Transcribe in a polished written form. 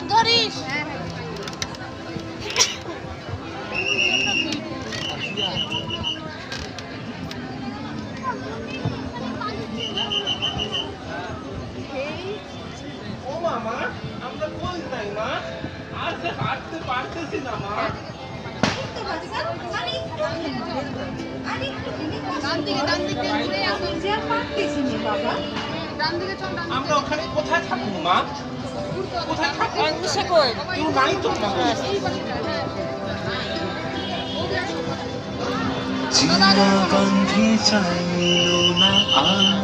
ধরিস আমরা ওখানে কোথায় থাকবো মা? কোথায় থাকবো? কেউ নাই তো মা। চিরগন্ধি চাইল না আর